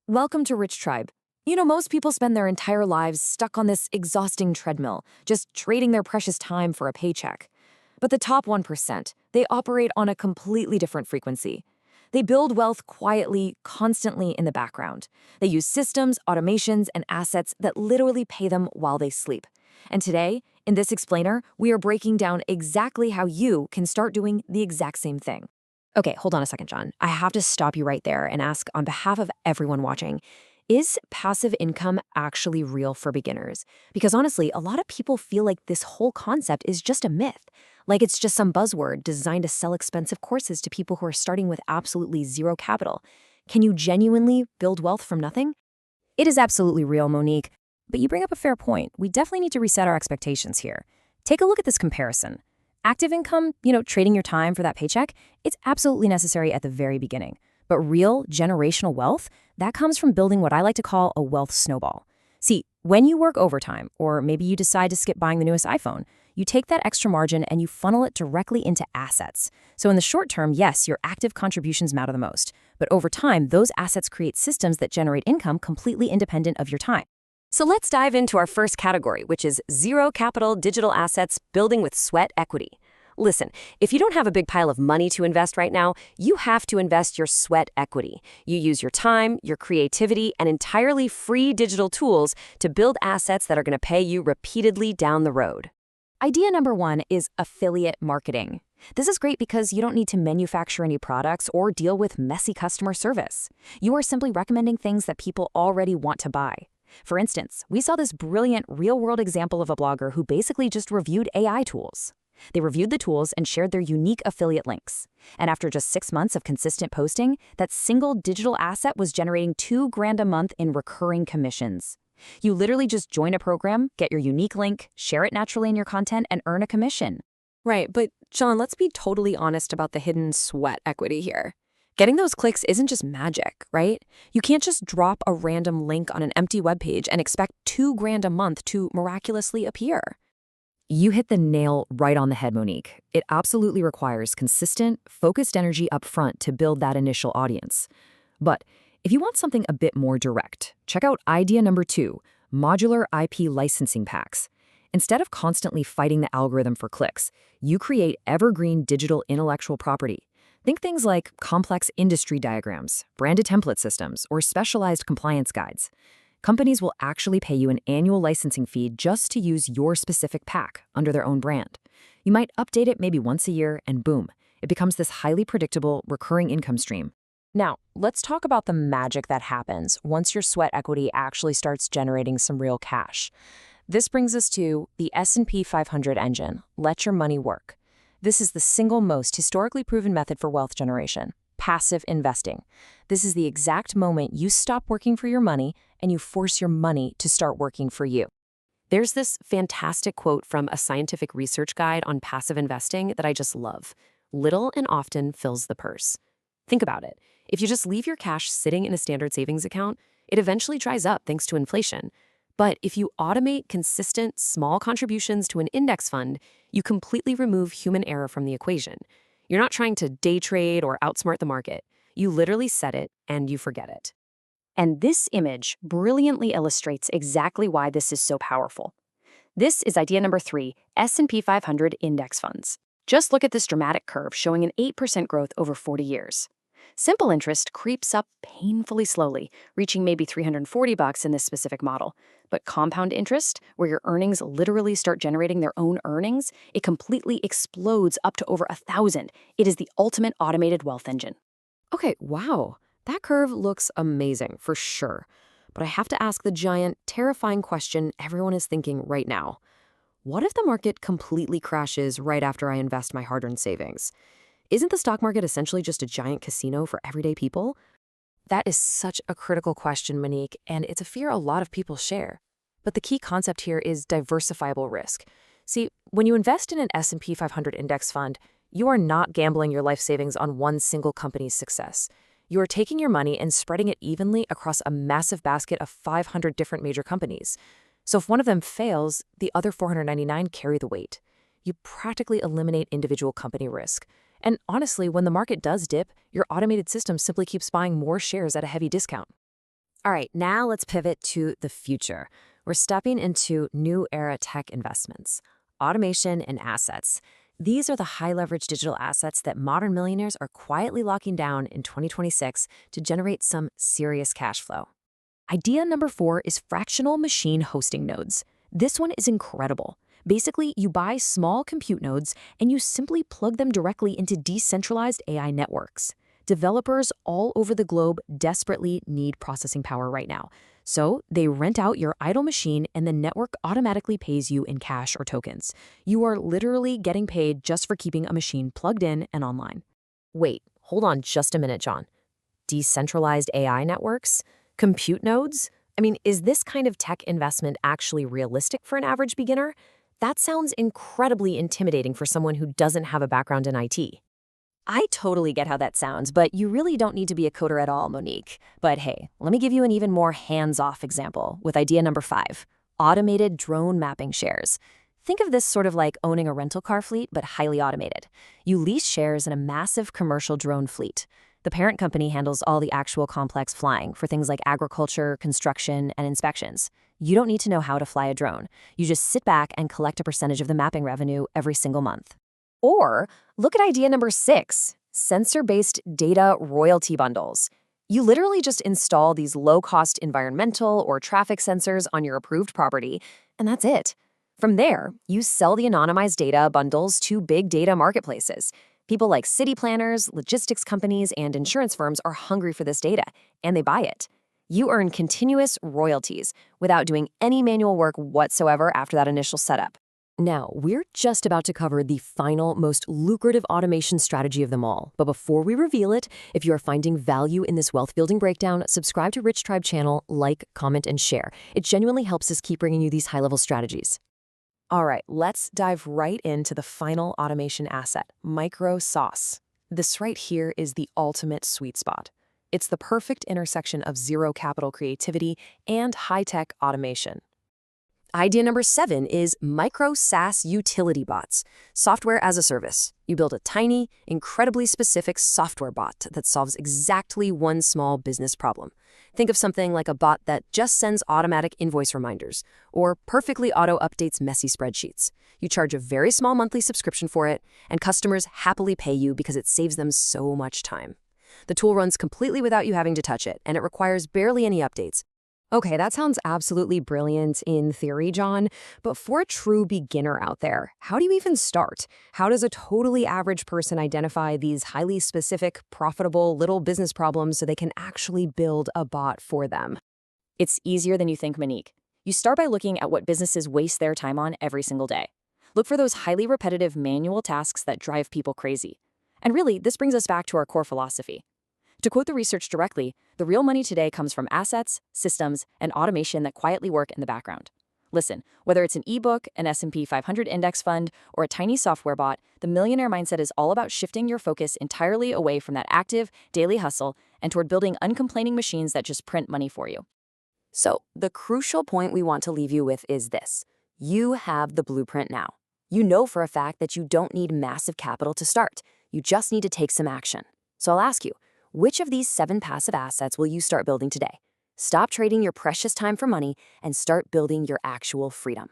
Welcome to Rich Tribe. Most people spend their entire lives stuck on this exhausting treadmill, just trading their precious time for a paycheck. But the top 1%, they operate on a completely different frequency. They build wealth quietly, constantly in the background. They use systems, automations, and assets that literally pay them while they sleep. And today, in this explainer, we are breaking down exactly how you can start doing the exact same thing. Okay, hold on a second, John. I have to stop you right there and ask on behalf of everyone watching, is passive income actually real for beginners? Because honestly, a lot of people feel like this whole concept is just a myth, like it's just some buzzword designed to sell expensive courses to people who are starting with absolutely zero capital. Can you genuinely build wealth from nothing? It is absolutely real, Monique. But you bring up a fair point. We definitely need to reset our expectations here. Take a look at this comparison. Active income, trading your time for that paycheck, it's absolutely necessary at the very beginning. But real generational wealth, that comes from building what I like to call a wealth snowball. See, when you work overtime, or maybe you decide to skip buying the newest iPhone, you take that extra margin and you funnel it directly into assets. So in the short term, yes, your active contributions matter the most. But over time, those assets create systems that generate income completely independent of your time. So let's dive into our first category, which is zero capital digital assets building with sweat equity. Listen, if you don't have a big pile of money to invest right now, you have to invest your sweat equity. You use your time, your creativity, and entirely free digital tools to build assets that are going to pay you repeatedly down the road. Idea number 1 is affiliate marketing. This is great because you don't need to manufacture any products or deal with messy customer service. You are simply recommending things that people already want to buy. For instance, we saw this brilliant real-world example of a blogger who basically just reviewed AI tools. They reviewed the tools and shared their unique affiliate links. And after just 6 months of consistent posting, that single digital asset was generating $2,000 a month in recurring commissions. You literally just join a program, get your unique link, share it naturally in your content, and earn a commission. Right, but John, let's be totally honest about the hidden sweat equity here. Getting those clicks isn't just magic, right? You can't just drop a random link on an empty webpage and expect $2,000 a month to miraculously appear. You hit the nail right on the head, Monique. It absolutely requires consistent, focused energy up front to build that initial audience. But if you want something a bit more direct, check out idea number 2, modular IP licensing packs. Instead of constantly fighting the algorithm for clicks, you create evergreen digital intellectual property. Think things like complex industry diagrams, branded template systems, or specialized compliance guides. Companies will actually pay you an annual licensing fee just to use your specific pack under their own brand. You might update it maybe once a year, and boom, it becomes this highly predictable, recurring income stream. Now, let's talk about the magic that happens once your sweat equity actually starts generating some real cash. This brings us to the S&P 500 engine. Let your money work. This is the single most historically proven method for wealth generation, passive investing. This is the exact moment you stop working for your money and you force your money to start working for you. There's this fantastic quote from a scientific research guide on passive investing that I just love. Little and often fills the purse. Think about it. If you just leave your cash sitting in a standard savings account, it eventually dries up thanks to inflation. But if you automate consistent, small contributions to an index fund, you completely remove human error from the equation. You're not trying to day trade or outsmart the market. You literally set it and you forget it. And this image brilliantly illustrates exactly why this is so powerful. This is idea number 3, S&P 500 index funds. Just look at this dramatic curve showing an 8% growth over 40 years. Simple interest creeps up painfully slowly, reaching maybe $340 in this specific model. But compound interest, where your earnings literally start generating their own earnings, it completely explodes up to over 1,000. It is the ultimate automated wealth engine. Okay, wow. That curve looks amazing, for sure. But I have to ask the giant, terrifying question everyone is thinking right now. What if the market completely crashes right after I invest my hard-earned savings? Isn't the stock market essentially just a giant casino for everyday people? That is such a critical question, Monique, and it's a fear a lot of people share. But the key concept here is diversifiable risk. See, when you invest in an S&P 500 index fund, you are not gambling your life savings on one single company's success. You are taking your money and spreading it evenly across a massive basket of 500 different major companies. So if one of them fails, the other 499 carry the weight. You practically eliminate individual company risk. And honestly, when the market does dip, your automated system simply keeps buying more shares at a heavy discount. All right, now let's pivot to the future. We're stepping into new era tech investments, automation and assets. These are the high leverage digital assets that modern millionaires are quietly locking down in 2026 to generate some serious cash flow. Idea number 4 is fractional machine hosting nodes. This one is incredible. Basically, you buy small compute nodes and you simply plug them directly into decentralized AI networks. Developers all over the globe desperately need processing power right now. So they rent out your idle machine and the network automatically pays you in cash or tokens. You are literally getting paid just for keeping a machine plugged in and online. Wait, hold on just a minute, John. Decentralized AI networks? Compute nodes? I mean, is this kind of tech investment actually realistic for an average beginner? That sounds incredibly intimidating for someone who doesn't have a background in IT. I totally get how that sounds, but you really don't need to be a coder at all, Monique. But hey, let me give you an even more hands-off example with idea number 5, automated drone mapping shares. Think of this sort of like owning a rental car fleet, but highly automated. You lease shares in a massive commercial drone fleet. The parent company handles all the actual complex flying for things like agriculture, construction, and inspections. You don't need to know how to fly a drone. You just sit back and collect a percentage of the mapping revenue every single month. Or look at idea number 6, sensor-based data royalty bundles. You literally just install these low-cost environmental or traffic sensors on your approved property, and that's it. From there, you sell the anonymized data bundles to big data marketplaces. People like city planners, logistics companies, and insurance firms are hungry for this data, and they buy it. You earn continuous royalties without doing any manual work whatsoever after that initial setup. Now, we're just about to cover the final, most lucrative automation strategy of them all. But before we reveal it, if you are finding value in this wealth building breakdown, subscribe to Rich Tribe channel, like, comment, and share. It genuinely helps us keep bringing you these high-level strategies. All right, let's dive right into the final automation asset, micro sauce. This right here is the ultimate sweet spot. It's the perfect intersection of zero capital creativity and high-tech automation. Idea number 7 is micro SaaS utility bots, software as a service. You build a tiny, incredibly specific software bot that solves exactly one small business problem. Think of something like a bot that just sends automatic invoice reminders or perfectly auto-updates messy spreadsheets. You charge a very small monthly subscription for it, and customers happily pay you because it saves them so much time. The tool runs completely without you having to touch it, and it requires barely any updates. Okay, that sounds absolutely brilliant in theory, John, but for a true beginner out there, how do you even start? How does a totally average person identify these highly specific, profitable little business problems so they can actually build a bot for them? It's easier than you think, Monique. You start by looking at what businesses waste their time on every single day. Look for those highly repetitive manual tasks that drive people crazy. And really, this brings us back to our core philosophy. To quote the research directly, the real money today comes from assets, systems, and automation that quietly work in the background. Listen, whether it's an ebook, an S&P 500 index fund, or a tiny software bot, the millionaire mindset is all about shifting your focus entirely away from that active, daily hustle and toward building uncomplaining machines that just print money for you. So, the crucial point we want to leave you with is this. You have the blueprint now. You know for a fact that you don't need massive capital to start. You just need to take some action. So I'll ask you, which of these 7 passive assets will you start building today? Stop trading your precious time for money and start building your actual freedom.